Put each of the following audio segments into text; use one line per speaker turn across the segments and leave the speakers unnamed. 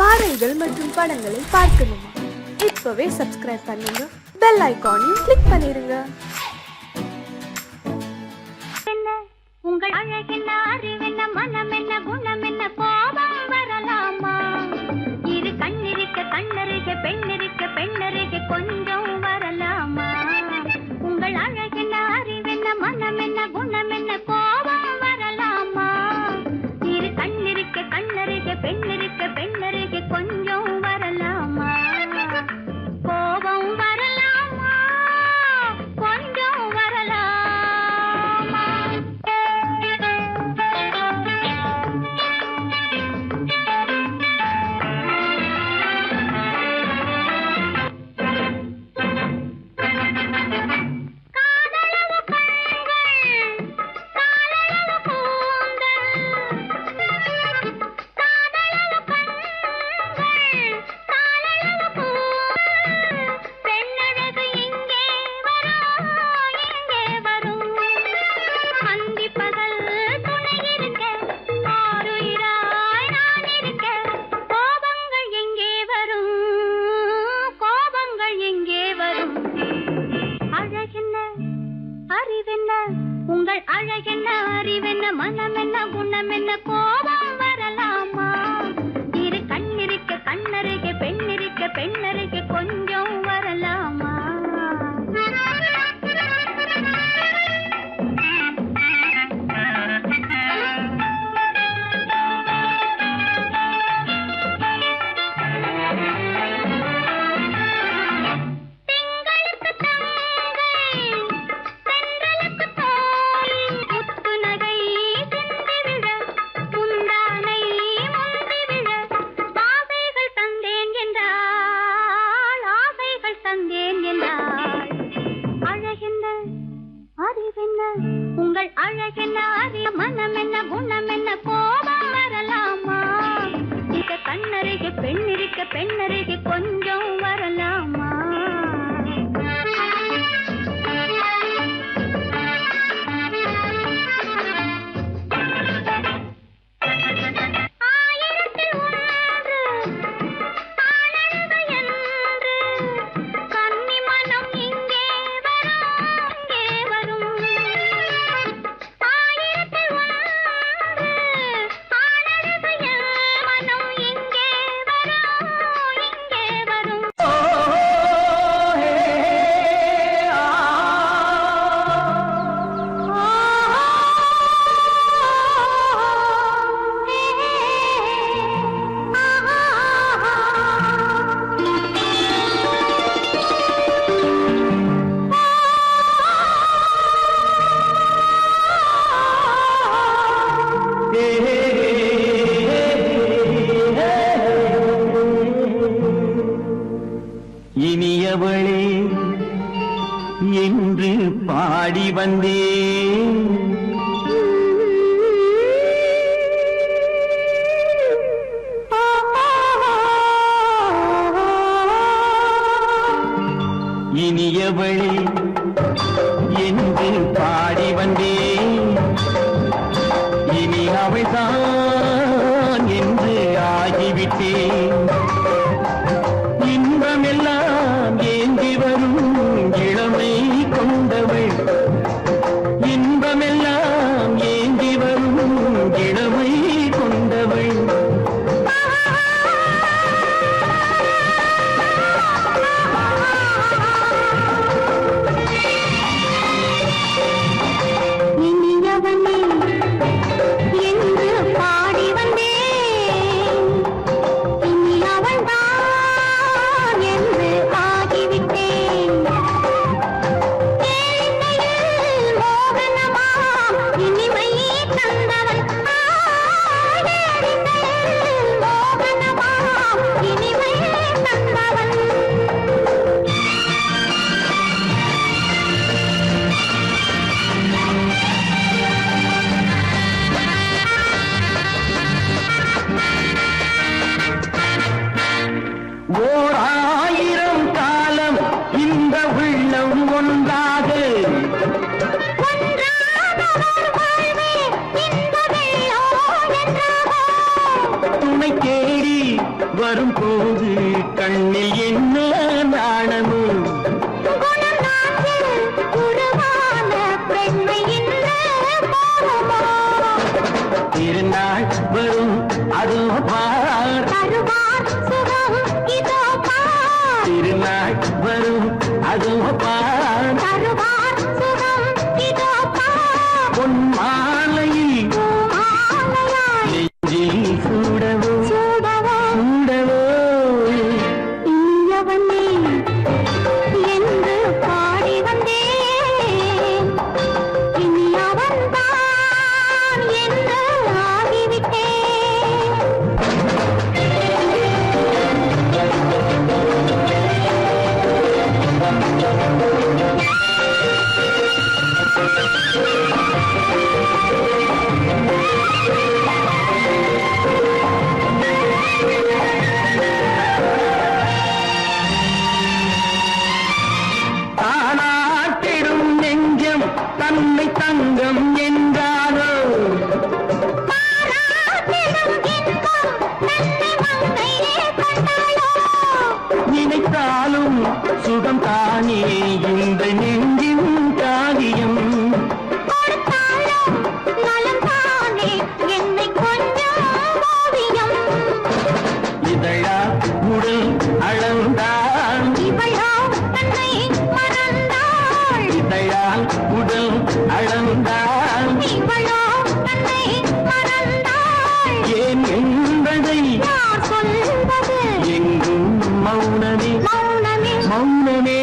பாடல்கள் மற்றும் படங்களை பார்க்கணுமா? இப்பவே சப்ஸ்கிரைப் பண்ணுங்க, பெல் ஐகானையும் கிளிக் பண்ணிருங்க.
உங்கள் அழகென்ன, அறிவென்ன, மனமென்ன, குணமென்ன, கோபம் வரலாமா? இரு கண்ணிருக்க கண்ணருக, பெண்ணிருக்க பெண்ணருக, கொஞ்சம் வரலாமா? உங்கள் அழகென்ன, அறிவென்ன, மனமென்ன, குணமென்ன, கோபம் வரலாமா? இரு கண்ணிருக்க கண்ணருக, பெண்ணிருக்க பெண்ணருக, கொஞ்சம் வரலாமா? கோபம் வரலாமா? கொஞ்சம் வரலாமா? உங்கள் அழகென்ன, அறிவென்ன, மனமென்ன, குணமென்ன, கோபம் வரலாமா? இரு கண்ணிருக்க கண்ணருக, பெண்ணிருக்க பெண்ணருக, கொஞ்சம் வரலாமா? உங்கள் அழகென்ன, அறிய, மனமென்ன, குணமென்ன, கோபம் வரலாமா? இத கண்ணருக பெண்ணிருக்க பெண்ணருக, கொஞ்சம் வரலாமா?
இனியவளே என்று பாடி வந்தேன், இனியவளே என்று பாடி வந்தேன், இனி அவள்தான் என்று ஆகிவிட்டேன். இன்பமெல்லாம் ஏந்தி வரும் இளமை கொண்டவள், இன்பமெல்லாம் ஏந்தி வரும் இளமை கொண்டவள்.
இனியவனே என்று பாடி வந்தேன், இனி அவள்தான் என்று ஆகிவிட்டேன். கேளிக்கையில் மோகனமா இனிமை தந்தவள், கேளிக்கையில் மோகனமா இனிமை தந்தவள்.
ஓர் ஆயிரம் காலம் இந்த உள்ளம் ஒன்றாக, துணை தேடி வரும்போது கண்ணில் என்ன நாணமோ
குணநாட்டில் உருவான பெண்மை இன்று போகுமோ?
திருநாள் வரும் அதோ பார்
தருவார் சுகம் இதோ பார்.
திருநாள் வரும் அதோ பார்
தருவார் சுகம் இதோ பார்.
பொன் மாலையில்
பூமாலையாய்
நெஞ்சில் சூடவோ
சூடவோ
சூடவோ
இனியவன் நீ என்று பாடி வந்தேன். இனி அவன்தான் என்று ஆகிவிட்டேன்.
தானாட்டிடும் நெஞ்சம் தன்னை தங்கம் என்றாரோ
பாராட்டிடும் இன்பம் தன்னை மங்கையே கொண்டாளோ?
நினைத்தாலும் சுகம் தானே இந்த நெஞ்சின் காரியம்
கொடுத்தாலும் நலம் தானே என்னை கொஞ்சம் ஓவியம்.
இதழா உடல் அளந்தாள்
இவளோ தன்னை மறந்தாள்.
இதழால் உடல் அளந்தாள்
இவளோ தன்னை மறந்தாள்.
ஏன் என்பதை
யார் சொல்வது?
எங்கும் மௌனமே
மௌனமே
மௌனமே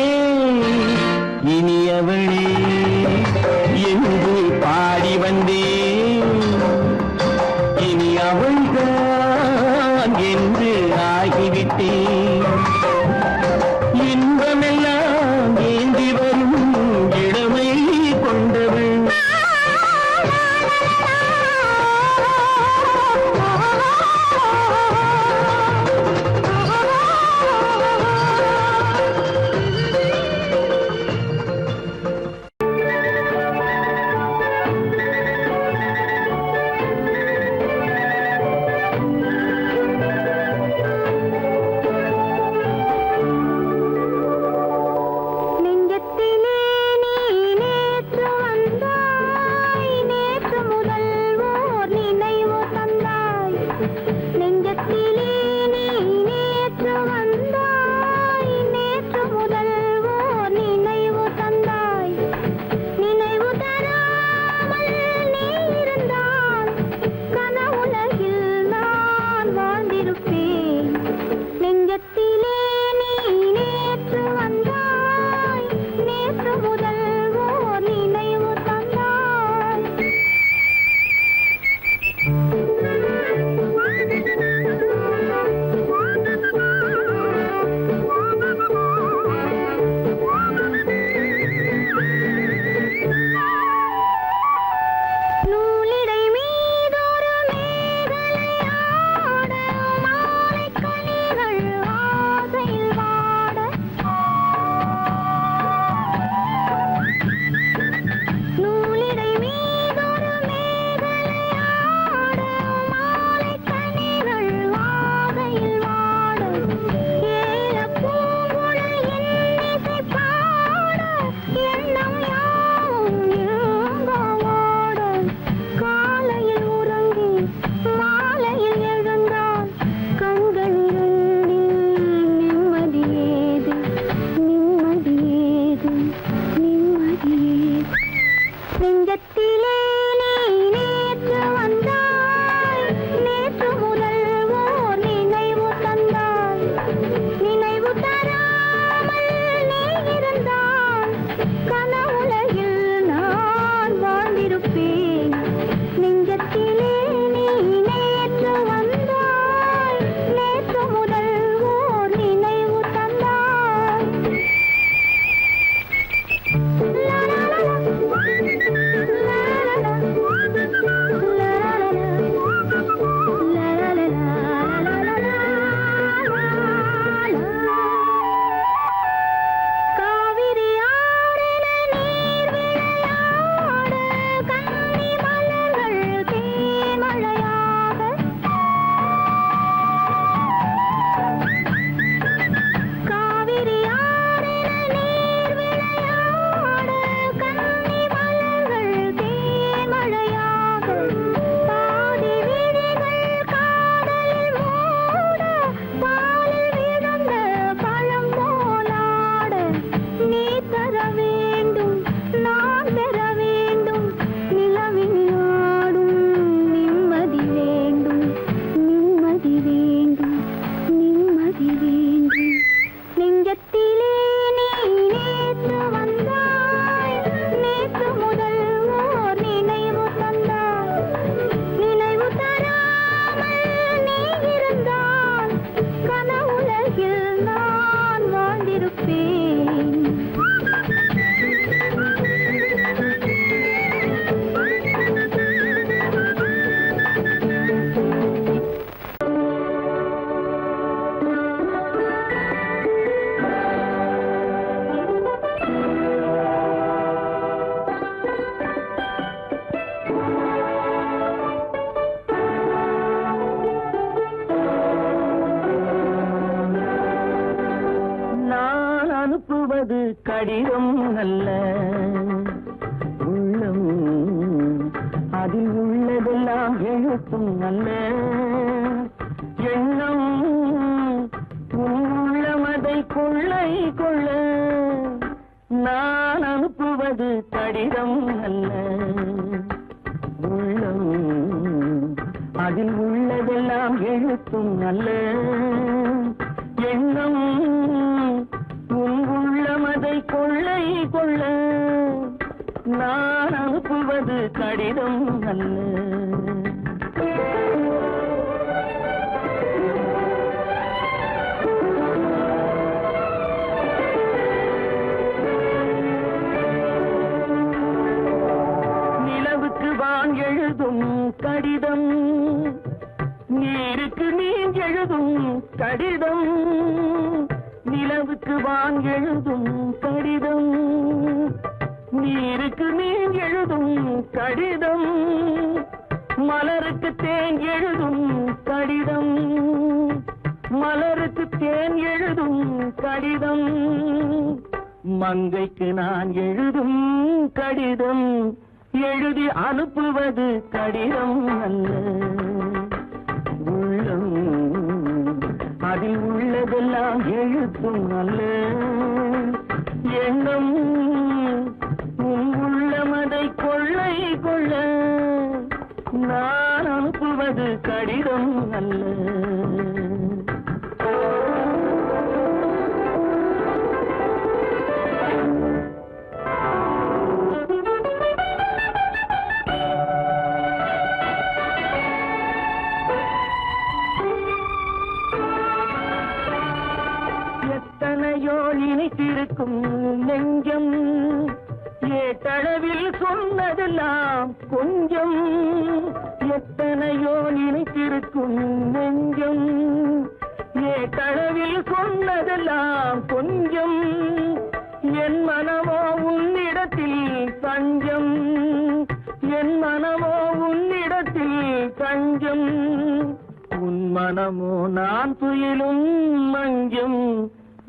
இனியவளே என்று பாடி வந்தேன் இனி அவள்தான் என்று ஆகிவிட்டேன் இன்பமெல்லாம் ஏந்தி வரும் இளமை கொண்டவள் அனுப்புவது கடிதம் அல்ல. உள்ளம் அதில் உள்ளதெல்லாம் எழுத்தும் அல்ல. எண்ணம் உள்ளமதை கொள்ளை கொள்ள நான் அனுப்புவது கடிதம் அல்ல. உள்ளம் அதில் உள்ளதெல்லாம் எழுத்தும் அல்ல. எண்ணம் உள்ளமதை கொள்ளை கொள்ள நான் அனுப்புவது கடிதம் அல்ல. நிலவுக்கு வான் எழுதும் கடிதம், நீருக்கு நீர் எழுதும் கடிதம். நிலவுக்கு வான் எழுதும் கடிதம், நீருக்கு நீர் எழுதும் கடிதம். மலருக்கு தேன் எழுதும் கடிதம், மலருக்கு தேன் எழுதும் கடிதம். மங்கைக்கு நான் எழுதும் கடிதம், எழுதி அனுப்புவது கடிதம் அல்ல. உள்ளம் அதில் உள்ளதெல்லாம் எழுத்தும் அல்ல. எண்ணம் உள்ளமதை கொள்ளை கொள்ள நான் அனுப்புவது கடிதம் அல்ல. எத்தனையோ இனித்திருக்கும் நெஞ்சம், ஏட்டளவில் சொன்னதெல்லாம் கொஞ்சம். எத்தனையோ நினைத்திருக்கும் நெஞ்சம், ஏட்டளவில் சொன்னதெல்லாம் கொஞ்சம். என் மனமோ உன்னிடத்தில் தஞ்சம், என் மனமோ உன்னிடத்தில் தஞ்சம். உன் மனமோ நான் துயிலும் மஞ்சம்,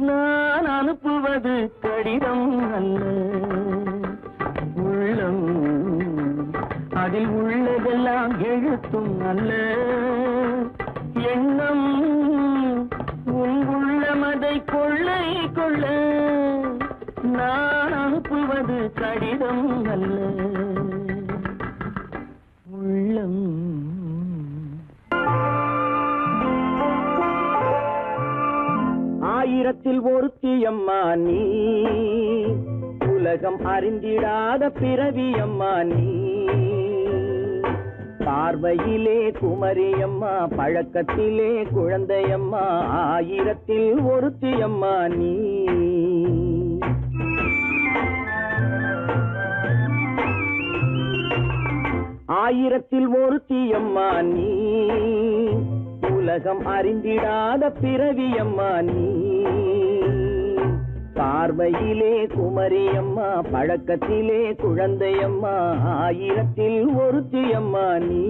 நான் அனுப்புவது கடிதம் அல்ல. உள்ளம் அதில் உள்ளதெல்லாம் எழுத்தும் அல்ல. எண்ணம் உன் உள்ளமதை கொள்ளை கொள்ள நான் அனுப்புவது கடிதம் அல்ல. உள்ளம் ஆயிரத்தில் ஒருத்தியம்மா நீ, உலகம் அறிந்திடாத பிறவியம்மா நீ. பார்வையிலே குமரியம்மா, பழக்கத்திலே குழந்தையம்மா, ஆயிரத்தில் ஒருத்தியம்மா நீ. ஆயிரத்தில் ஒருத்தியம்மா நீ, உலகம் அறிந்திடாத பிறவியம்மா நீ. பார்வையிலே குமரியம்மா, பழக்கத்திலே குழந்தையம்மா, ஆயிரத்தில் ஒருத்தியம்மா நீ.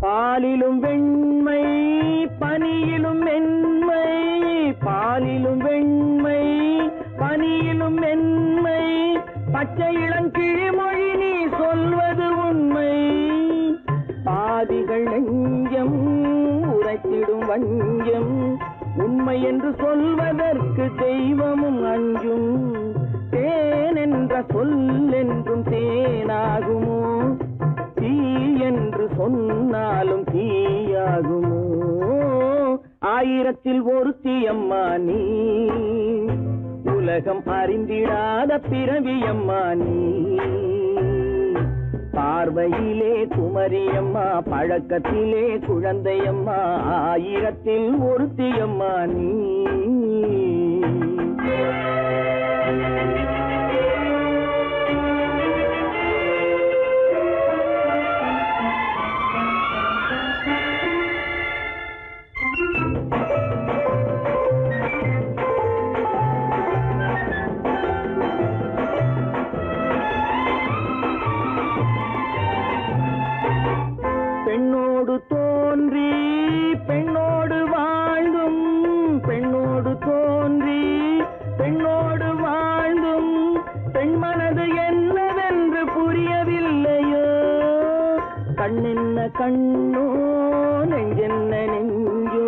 பாலிலும் வெண்மை பனியிலும் மென்மை, பாலிலும் வெண்மை பனியிலும் மென்மை, பச்சை இளங்கிழிமொழி நீ சொல்வது உண்மை. பாதிகள் நெஞ்சம் உரைத்திடும் வஞ்சம், உண்மை என்று சொல்வதற்கு தெய்வமும் அஞ்சும். தேன் என்ற சொல் என்றும் தேனாகுமோ, தீ என்று சொன்னாலும் தீயாகுமோ. ஆயிரத்தில் ஒருத்தியம்மா நீ, உலகம் அறிந்திடாத பிறவியம்மா நீ. பார்வையிலே குமரியம்மா, பழக்கத்திலே குழந்தையம்மா, ஆயிரத்தில் ஒருத்தியம்மா நீ. பெண்ணோடு தோன்றி பெண்ணோடு வாழ்ந்தும் பெண்ணோடு தோன்றி பெண்ணோடு வாழ்ந்தும் பெண் மனது என்னவென்று புரியவில்லையோ கண்ணென்ன கண்ணோ நெஞ்சென்ன நெஞ்சோ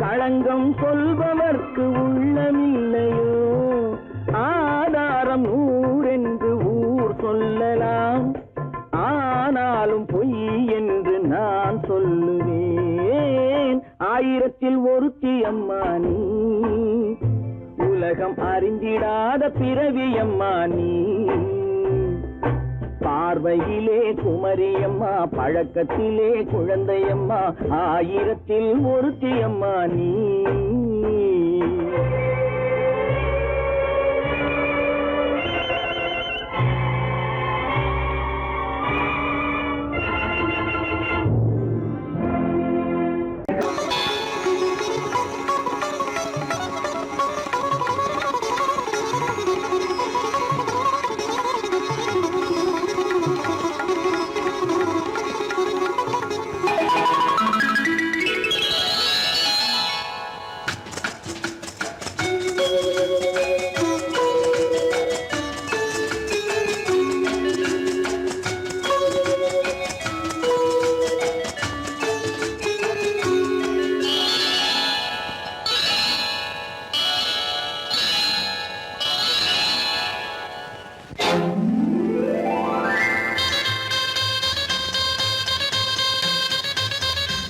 களங்கம் சொல்பவர்க்கு உள்ளமில்லையோ ஆதாரம் ஊரென்று ஊர் சொல்லலாம் ஆனாலும் பொய் என்று நான் சொல்லுவேன் ஆயிரத்தில் ஒருத்தி அம்மா நீ உலகம் அறிந்திடாத பிறவி அம்மா நீ பார்வையிலே குமரியம்மா பழக்கத்திலே குழந்தையம்மா ஆயிரத்தில் ஒருத்தி அம்மா நீ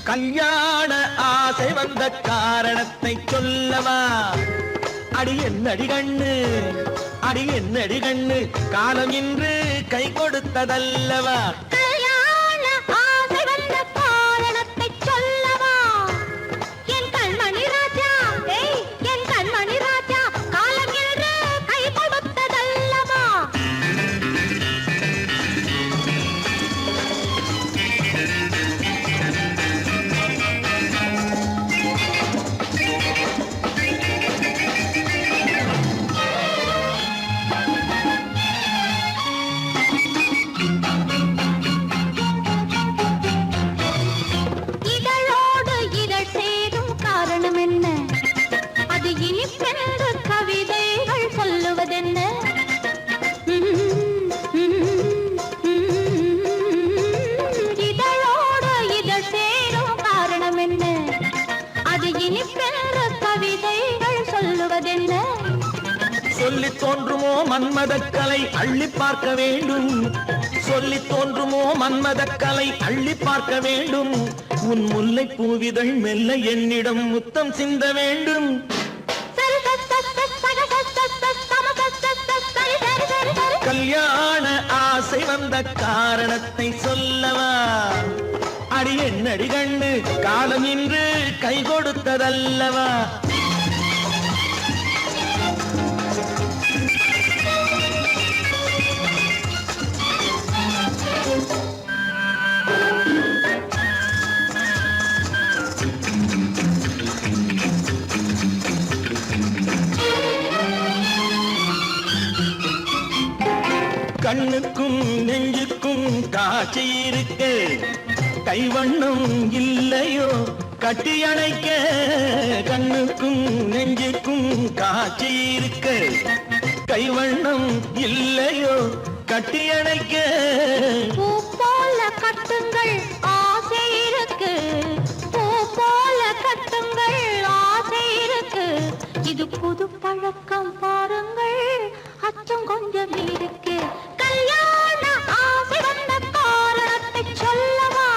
கல்யாண ஆசை வந்த காரணத்தை சொல்லவா அடி என்னடி கண்ணு அடி என்னடி கண்ணு காலம் இன்று கை கொடுத்ததல்லவா
கல்யாண ஆசை வந்த காரணத்தை சொல்லவா என் கண்மணி ராஜா என் கண்மணி ராஜா காலம் என்று கை கொடுத்ததல்லவா இதழோடு இதழ் சேரும் காரணம் என்ன அது இனிப்பென்று கவிதைகள் சொல்லுவதென்ன இதழோடு இதழ் சேரும் காரணம் என்ன அது இனிப்பென்று கவிதைகள் சொல்லுவதென்ன
சொல்லி தோன்றுமோ மன்மதக்கலை அள்ளி பார்க்க வேண்டும் சொல்லி தோன்றுமோ மன்மதக்கலை அள்ளி பார்க்க வேண்டும் உன் முல்லை பூவிதழ் மெல்ல என்னிடம் முத்தம் சிந்த வேண்டும் கல்யாண ஆசை வந்த காரணத்தை சொல்லவா அடி என்னடி கண்ணு காலம் இன்று கை கொடுத்ததல்லவா கண்ணுக்கும் நெஞ்சுக்கும் காட்சி இருக்கு கைவண்ணம் இல்லையோ கட்டி அணைக்க கண்ணுக்கும் நெஞ்சுக்கும் காட்சி இருக்கு கைவண்ணம் இல்லையோ கட்டி அணைக்க
பூ போல கட்டுங்கள் ஆசை இருக்கு பூ போல கட்டுங்கள் ஆசை இருக்கு இது புது பழக்கம் பாருங்கள் அச்சம் கொஞ்சம் இருக்கு கல்யாண ஆசை வந்த காரணத்தை சொல்லவா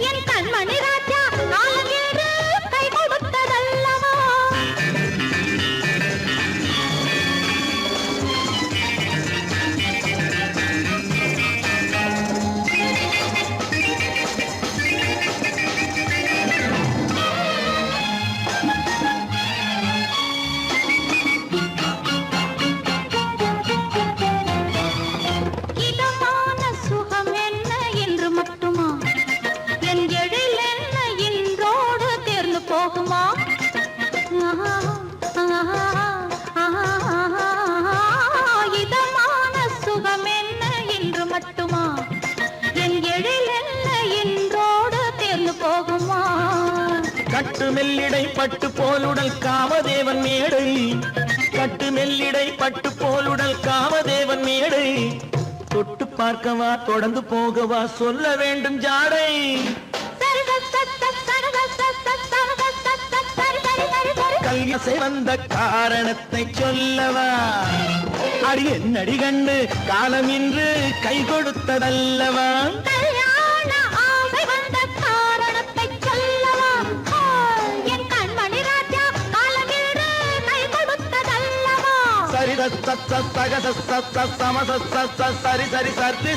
என் கண்மணி ராஜா காலம் என்று கை கொடுத்ததல்லவா
கட்டு மெல்லிடை பட்டு போலுடல் காமதேவன் மேடை கட்டு மெல்லிடை பட்டு போலுடல் காமதேவன் மேடை தொட்டு பார்க்கவா தொடர்ந்து போகவா சொல்ல வேண்டும் ஜாடை கல்யாசை வந்த காரணத்தை சொல்லவா அடி என்னடி கண்டு காலம் இன்று கை கொடுத்ததல்லவா சரி சரி சரி சரி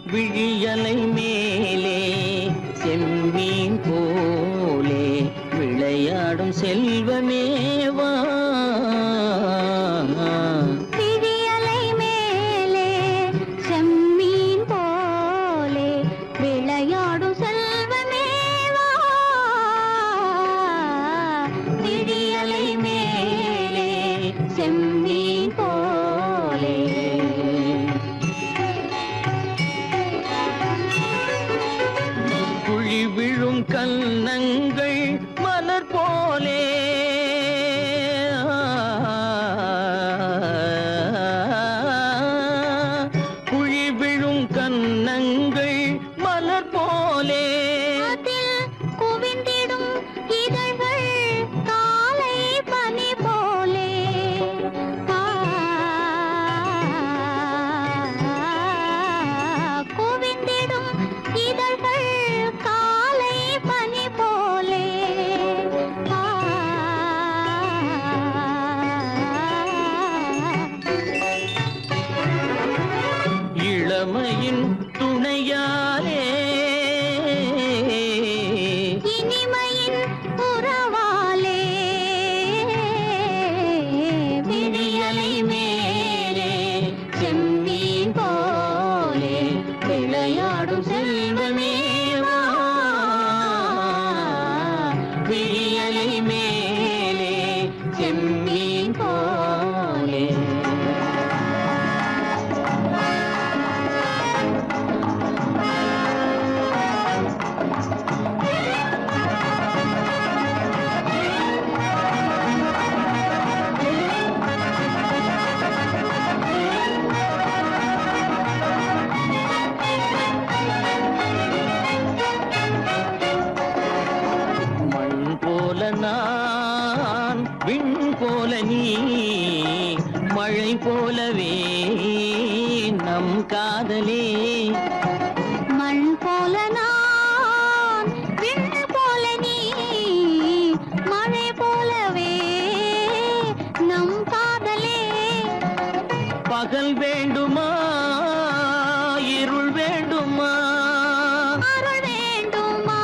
விழியலை மேலே செம்மீன் போலே விளையாடும் செல்வமேவா
விழியலை மேலே செம்மீன் போலே விளையாடும் செல்வமேவா விழியலை மேலே செம்மீன் போலே
குழி விழும் கன்னங்கள் மலர் போலே குழி விழும் கன்னங்கள் மலர் போலே
அதில் குவிந்திடும் இதழ்கள் காலை பனி போலே குவிந்திடும் இதழ்கள் காலை பனி போலே
இளமையின் துணையாலே
இனிமையின் உறவாலே விழியலை மேலே செம்மீன் போலே விளையாடும் செல்வமேவா
விழியலை மேலே செம்மீன் போலே மண் போல நான் விண் போல நீ மழை போலவே நம் காதலே
மண் போல நான் விண் போல நீ மழை போலவே நம் காதலே
பகல் வேண்டுமா இருள் வேண்டுமா
அருள் வேண்டுமா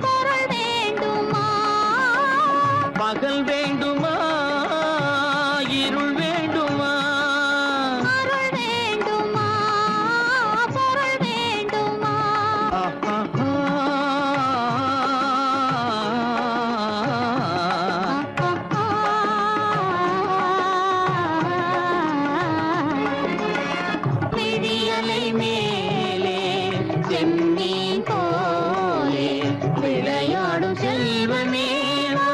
பொருள் வேண்டுமா
பகல் வேண்டுமா இருள் வேண்டுமா
அருள் வேண்டுமா பொருள் வேண்டுமா
விழியலை மேலே செம்மீன் போலே விளையாடும் செல்வமேவா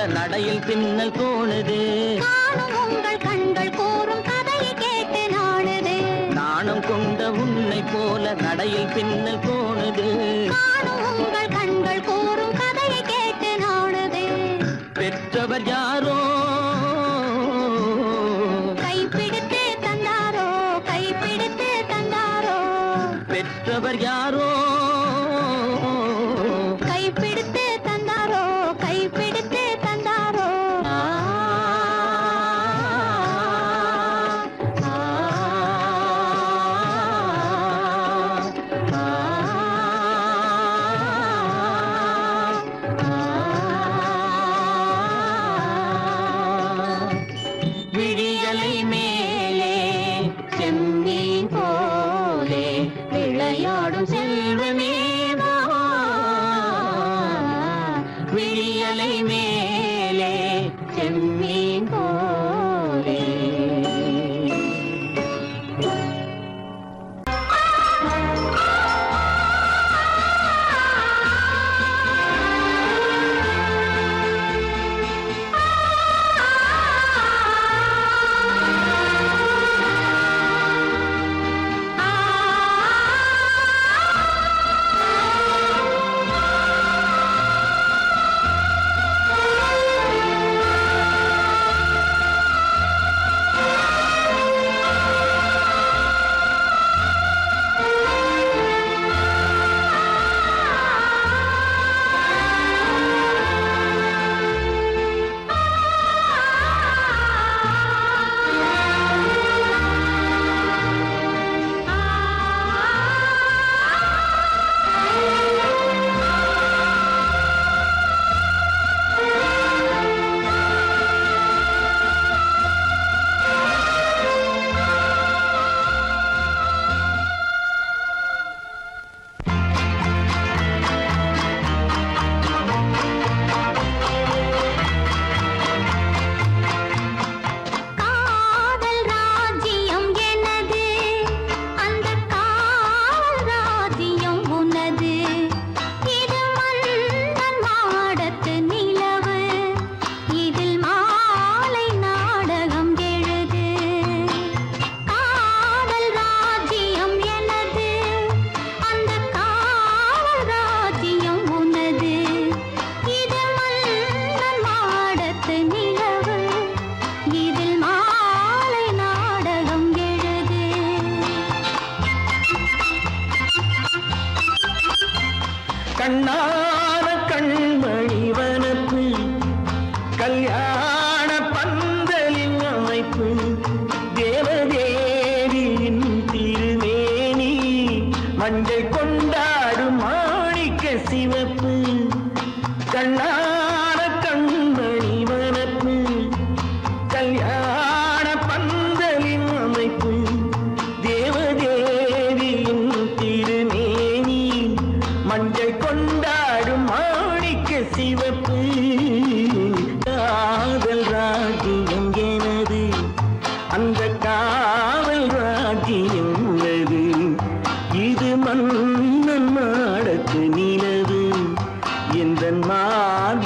நடையில் பின்னல் தோணுது.
காணும் உங்கள் கண்கள் கூறும் கதையை கேட்டு நாடுது.
நாணம் கொண்ட உன்னை போல நடையில் பின்னல் தோணுது.
காணும் உங்கள் கண்கள் கூறும் கதையை கேட்டு நாடுது.
பெற்றவர் யாரோ
கைப்பிடித்து தந்தாரோ, கைப்பிடித்து தந்தாரோ.
பெற்றவர் யாரோ
கைப்பிடித்து தந்தாரோ, கைப்பிடித்து தந்தாரோ.
ஆ, ஆ, ஆ, விழியலை மேலே செம்மீன் போலே விளையாடும் செல்வமேவா. விழியலை மேலே செம்மீன் போலே.
காதல் ராஜ்யம் எனது, அந்த காதல் ராஜ்யம் உனது. இது மன்னன் மாடத்து நிலவு, இதில் மாலை நாடகம் எழுது. காதல் ராஜ்யம் எனது, அந்த காதல் ராஜ்யம் உனது. இது மன்னன் மாடத்து நிலவு, இதில் மாலை நாடகம் எழுது.
கண்ணான கண்மணி வனப்பு கல்யாண பந்தலின் அமைப்பு தேவதேவியின் திருமேனி மஞ்சள் கொண்டாடும் மாணிக்க சிவப்பு. கண்ணான கண்மணி வனப்பு கல்யாண பந்தலின் அமைப்பு தேவதேவியின் திருமேனி மஞ்சள் கொண்டாடும் மாணிக்க சிவப்பு. காதல் ராஜ்யம் எனது, அந்த காவல் ராஜ்யம் உள்ளது. இது மன்னன் மாடத்து நிலவு, எந்த மான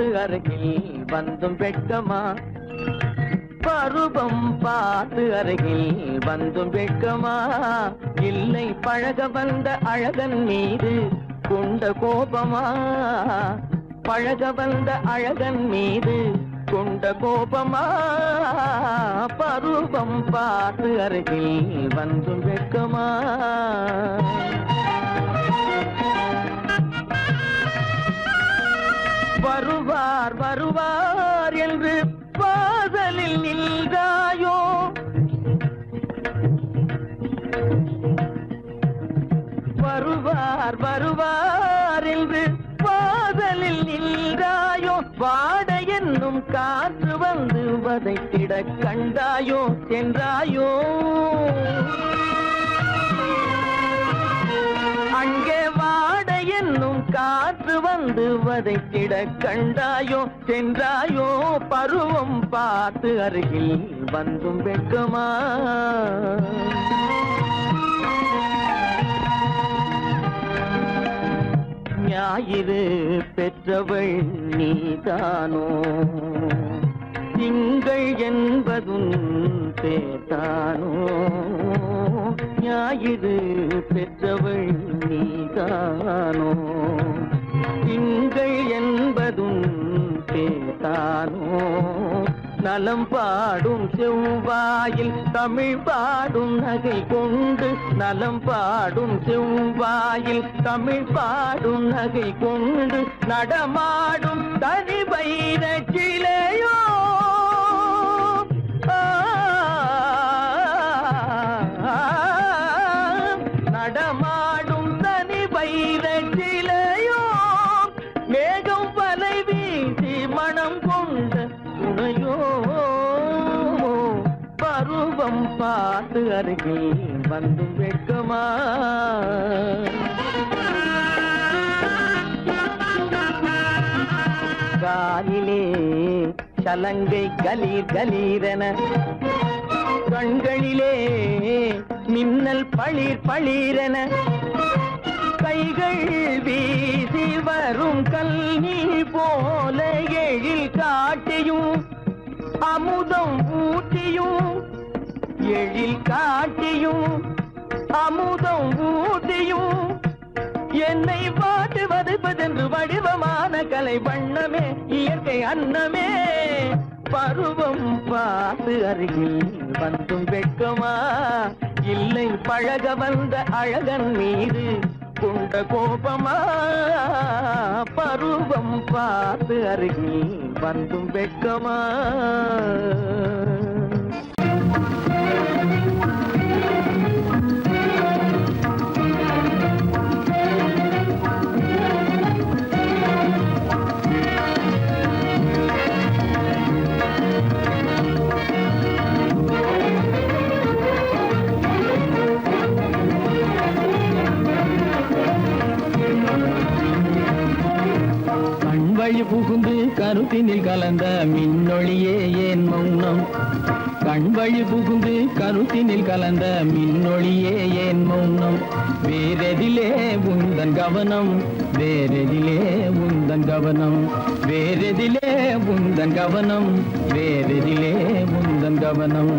பார்த்து அருகில் வந்தும் வெட்கமா பருவம் பார்த்து அருகில் வந்தும் வெட்கமா இல்லை பழக வந்த அழகன் மீது கொண்ட கோபமா பழக வந்த அழகன் மீது கொண்ட கோபமா பருவம் பார்த்து அருகில் வந்தும் வெட்கமா வருவார் வருவார் என்று வாசலில் நின்றாயோ வருவார் வருவார் என்று வாசலில் நின்றாயோ வாட என்னும் காற்று வந்து வதைத்திட கண்டாயோ சென்றாயோ அங்கே வாட என்னும் காற்று வந்து வதைத்திட கண்டாயோ சென்றாயோ பருவம் பார்த்து அருகில் வந்தும் வெட்கமா ஞாயிறு பெற்றவள் நீதானோ திங்கள் என்பதும் பேத்தானோ ஞாயிறு பெற்றவள் நீதானோ திங்கள் என்பதும் பேத்தானோ நலம் பாடும் செவ்வாயில் தமிழ் பாடும் நகை கொண்டு நலம் பாடும் செவ்வாயில் தமிழ் பாடும் நகை கொண்டு நடமாடும் தனி வைர சிலையோ நடமாடும் தனி வைர சிலையோ மேகம் வலை வீசி மனம் கொண்ட துணையோ பருவம் பார்த்து அருகில் வந்தும் வெட்கமா காலிலே சலங்கை கலீர் கலீரென கண்களிலே மின்னல் பளிர் பளிரென கைகள் வீசி வரும் கல்வி போல எழில் காட்டியும் அமுதம் ஊட்டியும் எழில் காட்டியும் அமுதம் ஊட்டியும் என்னை பாட்டு வதைப்பதென்று வடிவமான கலை வண்ணமே இயற்கை அன்னமே பருவம் பார்த்து அருகில் வந்தும் வெட்கமா இல்லை பழக வந்த அழகன் மீது கொண்ட கோபமா பருவம் பார்த்து அருகில் வந்தும் வெட்கமா வழி புகுந்து கருத்தினில் கலந்த மின்னொளியே ஏன் மௌனம் கண் வழி புகுந்து கருத்தினில் கலந்த மின்னொளியே ஏன் மௌனம் வேறெதிலே உந்தன் கவனம் வேறெதிலே உந்தன் கவனம் வேறெதிலே உந்தன் கவனம் வேறெதிலே உந்தன் கவனம்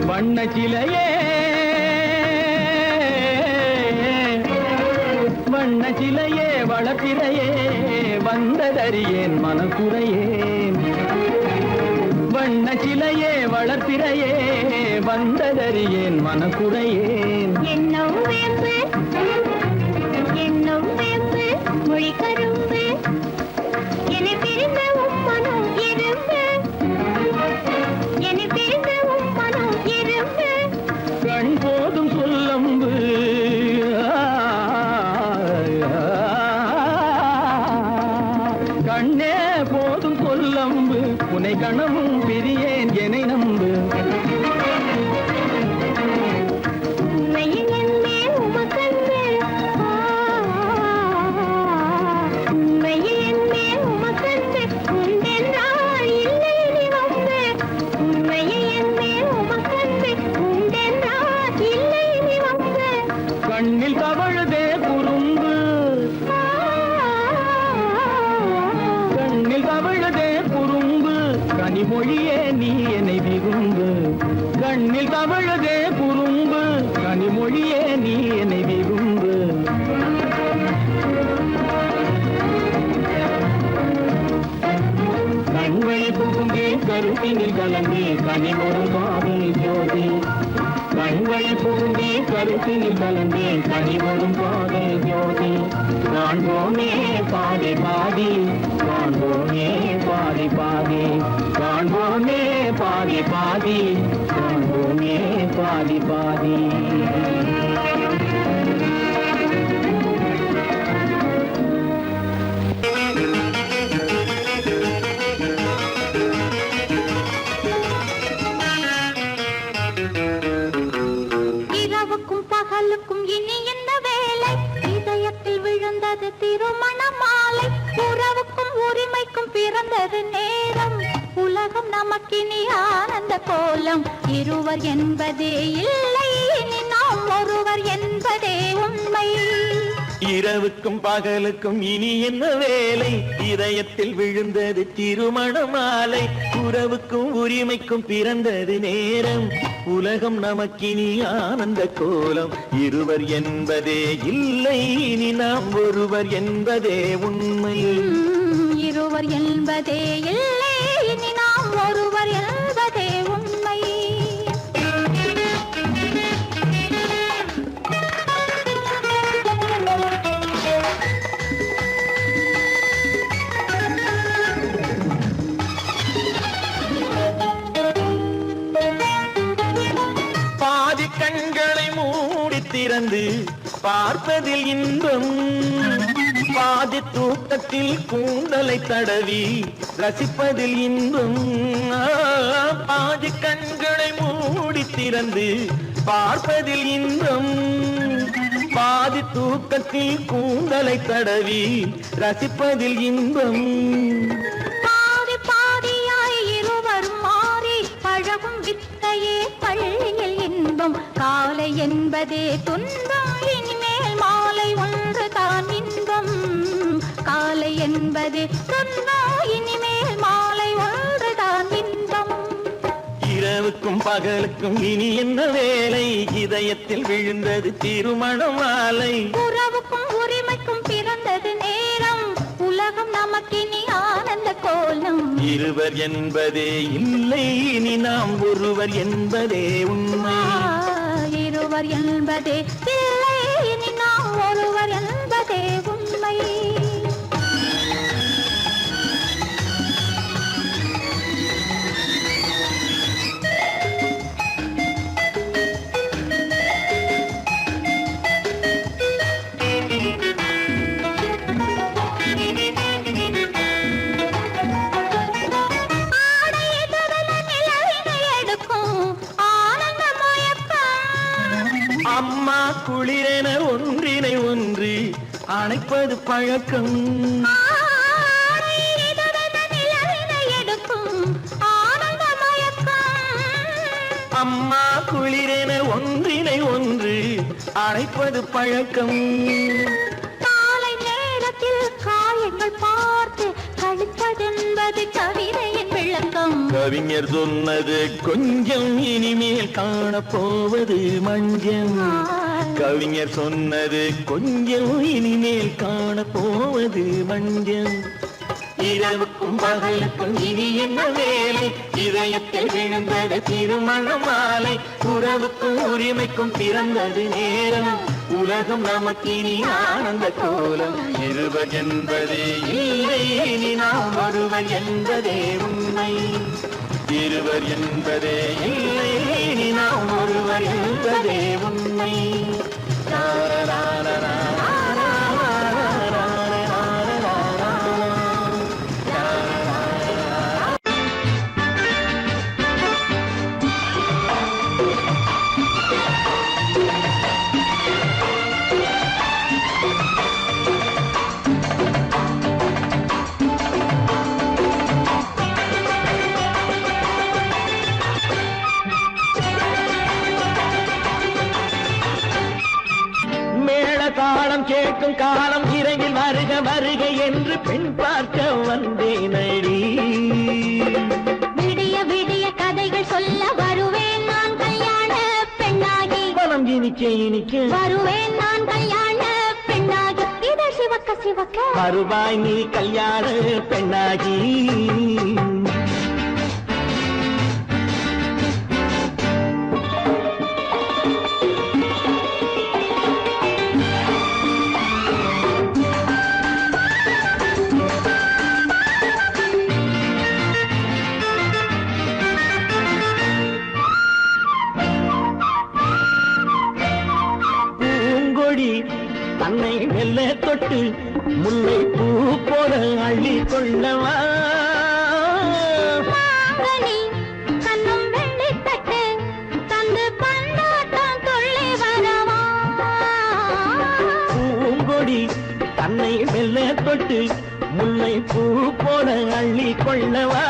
வண்ணச்சிலையே வண்ணச்சிலையே வளர்த்திரையே வந்ததறியேன் மனக்குறையேன் வண்ணச்சிலையே வளர்த்திரையே வந்ததறியேன் மனக்குறையேன்
என்னும் வேம்பு மொழி கரும்பு என்னை பிரிந்த உம்மனும் இரும்பு என்னை பிரிந்த உம்மனும் இரும்பு
கண் போதும் சொல்லம்பு
தவழுதே குறும்பு, கண்ணில் தவழுதே குறும்பு, கனிமொழியே நீ என்னை விரும்பு. கண்ணில் தவழுதே குறும்பு, கனிமொழியே நீ என்னை விரும்பு. கண்களை புகுந்தே கருத்தினில் கலந்தே கனிமொரு காதல் ஜோதி. கண்களை புகுந்தே கருத்தினில் கலந்தே கனிமொரு காதல் ஜோதி. காண்போமே பாதி பாதி, காண்போமே பாதி பாதி, காண்போமே பாதி பாதி, காண்போமே பாதி பாதி.
இரவுக்கும் பகலுக்கும் இனி என்ன வேலை, இதயத்தில் விழுந்தது திருமண மாலை. உறவுக்கும் உரிமைக்கும் பிறந்தது நேரம், உலகம் நமக்கினி ஆனந்த கோலம். இருவர் என்பதே இல்லை, இனி நாம் ஒருவர் என்பதே உண்மை.
இரவுக்கும் பகலுக்கும் இனி என்ன வேலை, இதயத்தில் விழுந்தது திருமண மாலை. உறவுக்கும் உரிமைக்கும் பிறந்தது நேரம், உலகம் நமக்கினி ஆனந்த கோலம். இருவர் என்பதே இல்லை, இனி நாம் ஒருவர் என்பதே உண்மை.
இருவர் என்பதே இல்லை, இனி நாம் ஒருவர் என்பதே உண்மை.
பாதி கண்களை மூடி திறந்து பார்ப்பதில் இன்பம், பாதி தூக்கத்தில் கூந்தலை தடவி ரசிப்பதில் இன்பம். பாதி கண்களை மூடி திறந்து பார்ப்பதில் இன்பம், பாதி தூக்கத்தில் கூந்தலை தடவி ரசிப்பதில் இன்பம்.
பாதி பாதியாய் இருவர் மாறி பழகும் வித்தையே பள்ளியில் இன்பம். காலை என்பதே துன்பம், இனிமேல் மாலை ஒன்று தான் இன்பம். காலை என்பதே துன்பம், இனிமேல் மாலை ஒன்று தான் இன்பம்.
இரவுக்கும் பகலுக்கும் இனி என்ன வேலை, இதயத்தில் விழுந்தது திருமண மாலை.
உறவுக்கும் உரிமைக்கும் பிறந்தது நேரம், உலகம் நமக்கினி ஆனந்த கோலம்.
இருவர் என்பதே இல்லை, இனி நாம் ஒருவர் என்பதே உண்மை.
இருவர் என்பதே இல்லை, இனி நாம் ஒருவர் என்பதே உண்மை.
அம்மா குளிரென ஒன்றினை ஒன்று அணைப்பது பழக்கம். அம்மா குளிரென ஒன்றினை ஒன்று அணைப்பது பழக்கம்.
காலை நேரத்தில் காயங்கள் பார்த்து கழிப்பதென்பது கவிதையின் விளக்கம்.
கவிஞர் சொன்னது கொஞ்சம், இனிமேல் காணப்போவது மஞ்சம். கவிஞர் சொன்னது கொஞ்சம், இனிமேல் காணப்போவது மஞ்சம். இரவுக்கும் பகலுக்கும் இனி என்ன வேலை, இதயத்தில் விழுந்தது திருமண மாலை. உறவுக்கும் உரிமைக்கும் பிறந்தது நேரம், உலகம் நமக்கினி ஆனந்த கோலம். இருவர் என்பதே இல்லை, இனி நாம் ஒருவர் என்பதே உண்மை. இருவர் என்பதே இல்லை, இனி நாம் ஒருவர் என்பதே உண்மை. மேளதாளம் கேட்கும் காலம் விரைவில் வருக வருக என்று பெண் பார்க்க வந்தேனடி.
விடிய விடிய கதைகள் சொல்ல வருவேன் நான் கல்யாண பெண்ணாகி.
மனம் இனிக்க இனிக்க
வருவேன் நான் கல்யாண பெண்ணாகி. இதழ் சிவக்க சிவக்க
வருவாய் நீ கல்யாண பெண்ணாகி. தன்னை மெல்ல தொட்டு முல்லை பூ போல அள்ளி கொள்ளவா.
கண்ணும் வெள்ளி தட்டு தந்து பந்தாட்டம் துள்ளி வரவா.
பூங்கொடி தன்னை மெல்ல தொட்டு முல்லை பூ போல அள்ளி கொள்ளவா.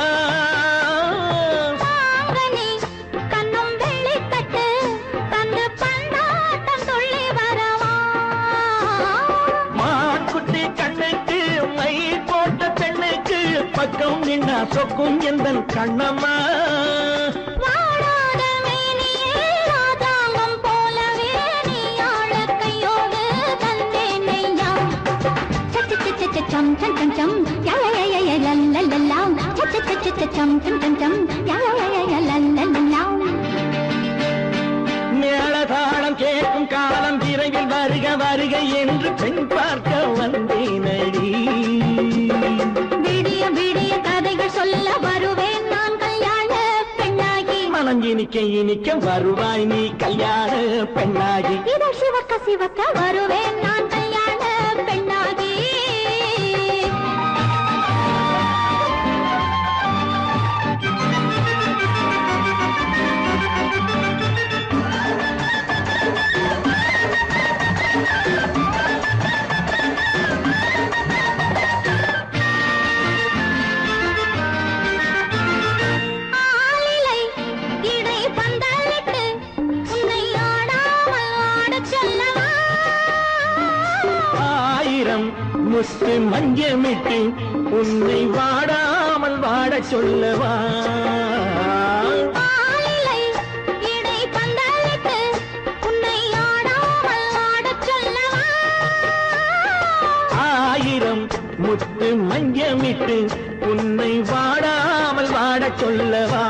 பக்கம் நின்னா சொக்கும் எந்தன் கண்ணம்மா.
வாடாத மேனியே ராதாங்கம் போலவே நீ ஆள கையோடு தந்தேன் நெய்யா. சச்ச சச்ச சச்சம் சம் சம் சம் யய லல்லல்லா. சச்ச சச்ச சச்சம் சம் சம் சம் யய லல்லல்லா.
மேளதாளம் கேட்கும் காலம் விரைவில் வருக வருக என்று பெண் பார்க்க வந்தேனடி.
விடிய விடிய கதைகள் சொல்ல வருவேன் நான் கல்யாண பெண்ணாகி.
மனம் இனிக்க இனிக்க வருவாய் நீ கல்யாண பெண்ணாகி.
இதழ் சிவக்க சிவக்க வருவேன் நான் கல்யாண பெண்ணாகி.
முத்து மஞ்சமிட்டு உன்னை வாடாமல் வாடச் சொல்லவா. ஆயிரம் முத்து மஞ்சமிட்டு உன்னை வாடாமல் வாடச் சொல்லவா.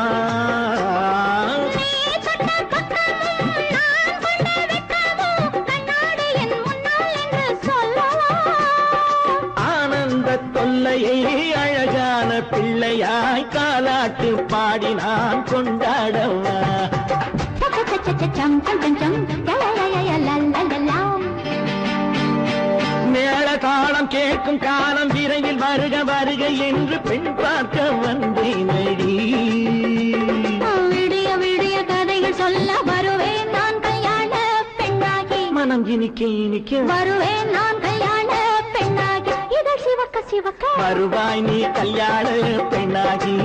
தொல்லையை அழகான பிள்ளையாய் காலாட்டு பாடி நான் கொண்டாடவா. மேளதாளம் கேட்கும் காலம் விரைவில் வருக வருக என்று பெண் பார்க்க வந்தேனடி.
விடிய விடிய கதைகள் சொல்ல வருவேன் நான் கல்யாண பெண்ணாகி.
மனம் இனிக்க இனிக்க
வருவேன் நான் கல்யாண பெண்ணாகி. இதழ் சிவக்க சிவக்க
வருவாய் நீ கல்யாண பெண்ணாகி.